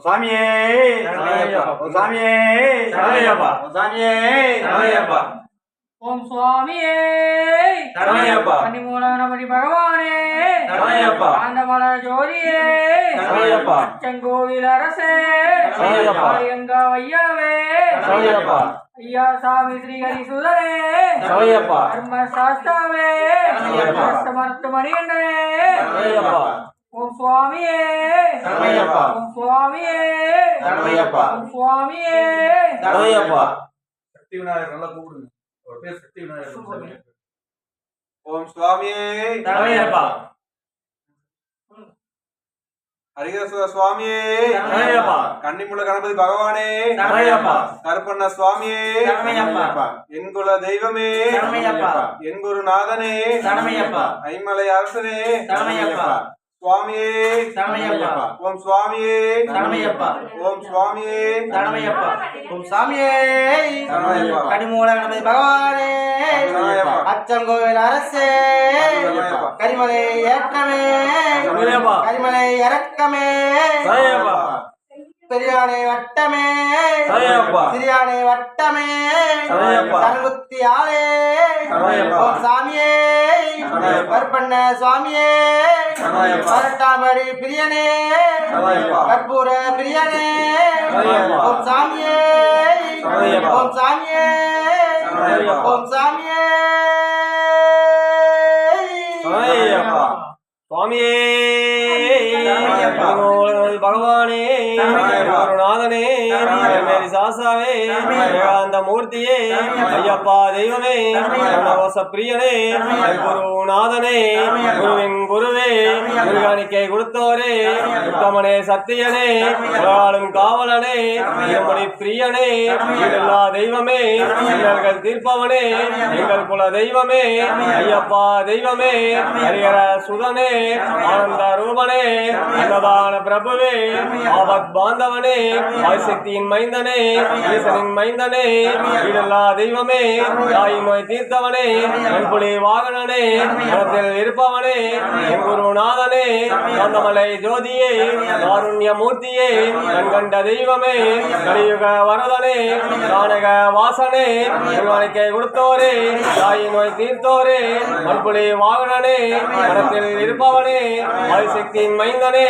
சாமியே சாமியே சாமியே ஓம் சுவாமியே கன்னிமூலகணபதி பகவானே ஆண்டமல ஜோதியே அச்சங்கோவில் அரசே எங்கா ஐயாவே ஐயா சாமி ஸ்ரீ ஹரிசுதரே தர்ம சாஸ்தாவே சமர்த்த மணிகண்டனே ஓம் சுவாமியே ஓம் சுவாமியே ஓம் சுவாமியே சக்தி விநாயகர் நல்லா கூப்பிடுங்க. ஒரு பேர் சக்தி விநாயகர். ஓம் சுவாமியே சரணையப்பா. ஹரிஹர சுவாமியே சரணையப்பா. கன்னிமுல கணபதி பகவானே சரணையப்பா. கருப்பண்ண சுவாமியே சரணையப்பா. என் குல தெய்வமே சரணையப்பா. என் குருநாதனே சரணையப்பா. ஐமலை அரசனே சரணையப்பா. சுவாமியே சரணையப்பா. ஓம் சுவாமியே சரணையப்பா. ஓம் சுவாமியே சரணையப்பா. ஓம் சாமியே சரணையப்பா. கனிமூல கணபதி பகவானே சரணையப்பா. அச்சங்கோவில் அரசே சரணையப்பா. கரிமலை ஏற்றமே சரணையப்பா. கரிமலை இறக்கமே சரணையப்பா. பெரியானை வட்டமே சரணையப்பா. சிறியானை வட்டமே சரணையப்பா. தரங்குத்தி ஆளே சரணையப்பா. ஓம் சாமியே சரணையப்பா. கற்பண்ண சுவாமியே சரணையப்பா. பரட்டாமடி பிரியனே சரணையப்பா. கற்பூர பிரியனே சரணையப்பா. ஓம் சாமியே சரணையப்பா. ஓம் சாமியே சரணையப்பா. ஓம் சாமியே சரணையப்பா. சுவாமியே பகவானே குருநாதனே மேரி சாசாவே ஏகாந்த மூர்த்தியே ஐயப்பா தெய்வமே பிரியனே குருநாதனே குருவின் குருவே குருகாணிக்கை கொடுத்தோரே உத்தமனே சத்தியனே ஆளும் காவலனே திருமணி பிரியனே எல்லா தெய்வமே எங்கள் தீர்ப்பவனே எங்கள் குல தெய்வமே ஐயப்பா தெய்வமே ஹரிஹர சுதனே ஆனந்த ரூபனே அன்னதான பிரபுவே ஆபத் பாந்தவனே ஆய்சக்தியின் மைந்தனே ஈசனின் மைந்தனே இடல்லா தெய்வமே தாய் நோய் தீர்த்தவனே கண்புலி வாகனனே மனத்தில் இருப்பவனே என் குருநாதனே காந்தமலை ஜோதியே காருண்ய மூர்த்தியே கண்கண்ட தெய்வமே கலியுக வரதனே கானக வாசனே திருவாணிக்கை கொடுத்தோரே தாய் நோய் தீர்த்தோரே கண்புலி வாகனனே மனத்தில் இருப்பவனே ஆய்சக்தியின் மைந்தனே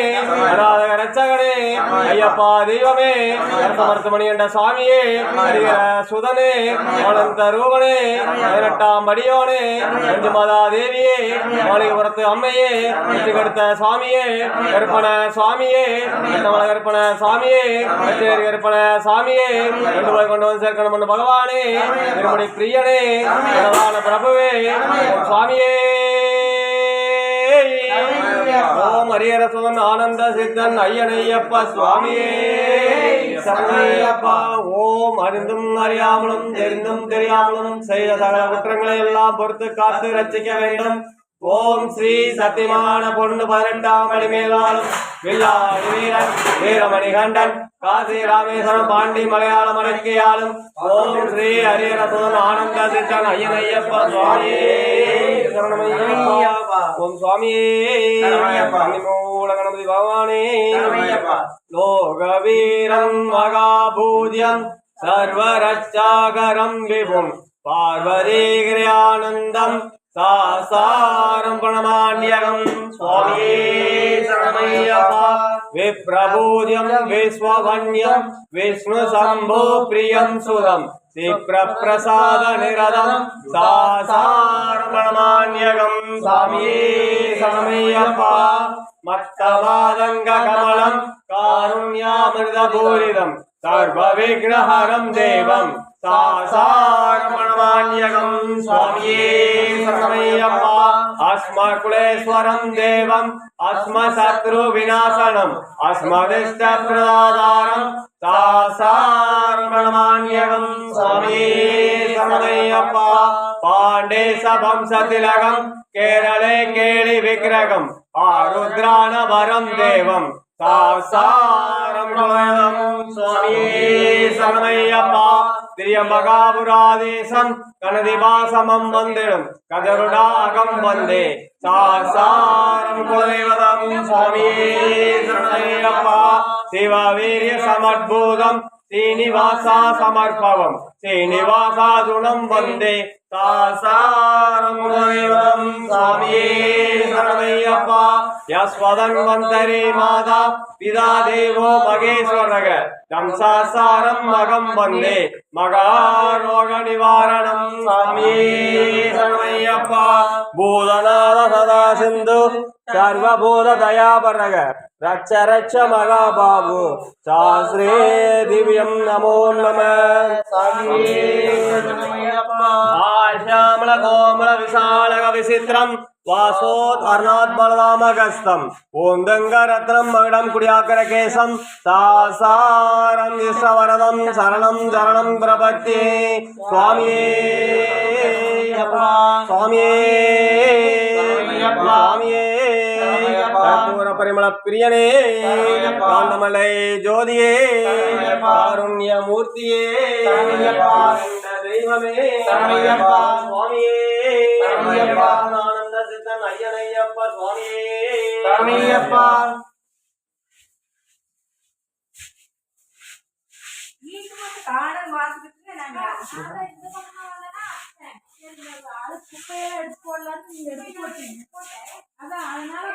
அநாதக ரட்சகனே ஐயப்பா தெய்வமே மருத்துவமணி என்ற சாமியே ஹரிஹர சுதனே ஆனந்த ரூபனே 18ஆம் படியோனே அஞ்சு மாதா தேவியே மாளிகபுரத்து அம்மையே வெற்றி கடுத்த சுவாமியே கருப்பண சுவாமியே கருப்பண சாமியே கருப்பண சாமியே கொண்டு போய் கொண்டு வந்து சேர்க்கணும் பகவானே திருமணி பிரியனே பிரபுவே சுவாமியே ஓம் ஹரிஹர சுதன் ஆனந்த சித்தன் ஐயனையப்பா சுவாமியே சரணையப்பா. ஓம் அறிந்தும் அறியாமலும் தெரிந்தும் தெரியாமலும் செய்த சகல குற்றங்களை எல்லாம் பொறுத்து காத்து ரட்சிக்க வேண்டும். ஓம் ஸ்ரீ சத்தியமான பொண்ணு 18ஆம் படி மேலாளும் வில்லாடி வீரன் வீரமணிகண்டன் காசி ராமேஸ்வரம் பாண்டி மலையாளம் அடக்கியாலும் ஓம் ஸ்ரீ ஹரிஹர சுதன் ஆனந்த சித்தன் ஐயனையப்பா சுவாமியே சரணமையப்பா. ஓம் சுவாமியே கன்னிமூல கணபதி பகவானே லோக வீரம் மகாபூஜ்யம் சர்வரட்சாகரம் விபும் பார்வதீகிரியானந்தம் சாசாரம் பிரணமாண்யகம் சுவாமியே சரணமையப்பா. விப்ரபூஜ்யம் விஸ்வவன்யம் விஷ்ணு சம்போ பிரியம் சுதம் சிப்ரபிரசாத நிரதம் சாசாரம் பிரணமாண்யகம் சுவாமியே சரணமையப்பா. மத்தமாதங்க கமலம் காருண்யாமிர்தபூரிதம் சர்வ விக்னஹரம் தேவம் சாசாரமணமான்யகம் சுவாமியே சரணமையப்பா. அஸ்மகுலேஸ்வரம் தேவம் அஸ்மசத்ரு விநாசனம் அஸ்மதிஷ்ட பிரதாதாரம் சாசாரமணமான்யகம் சுவாமியே சரணமையப்பா. பாண்டேச வம்சதிலகம் கேரளே கேளி விக்கிரகம் ஆருத்ரான வரம் தேவம் சாசாரம் சுவாமியே சரணமையப்பா திரியம்பகாபுராதேசம் கணதிவாசமம் வந்திடும் கதருடாகம் வந்தே சாசாரம் குலதேவதம் சுவாமியே சரணமையப்பா சிவவீரிய சமத்பூதம் ஸ்ரீனிவாசா சமர்ப்பவம் ஸ்ரீனிவாசாதுணம் வந்தே சாசாரம் குலதேவதம் சுவாமியே சரணமையப்பா யஸ்வதன்வந்தரி மாதா பிதா தேவோ மகேஸ்வரக தம்சாசாரம் மகம் வந்தே மகாரோக நிவாரணம் சுவாமியே சரணமையப்பா பூதநாத சதா சிந்து சர்வபூத தயாபரக ரட்ச ரட்ச மகாபாபு சாஸ்திரே திவ்யம் நமோ நம சுவாமியே சரணமையப்பா ஆஷாமல கோமல விசாலக விசித்திரம் வாசோத் அர்ணாத் பலராமகஸ்தம் ஓந்தங்கரத்னம் மகுடம் குடியாக்கர கேசம் சாசாரம் ஈஸ்வரதம் சரணம் சரணம் பிரபத்தே சுவாமியே சுவாமியே சுவாமியே கற்பூர பரிமள பிரியனே காந்தமலை ஜோதியே காருண்ய மூர்த்தியே தெய்வமே சுவாமியே ஆனந்த சித்தன் ஐயனையப்ப சுவாமியே சரணையப்பா காணல் மாத்துக்கிட்டு நாங்க இந்த பக்கம் வந்தனா அது குப்பையில எடுத்து போடலான்னு நீங்க எடுத்து போட்டீங்க அதான் அதனால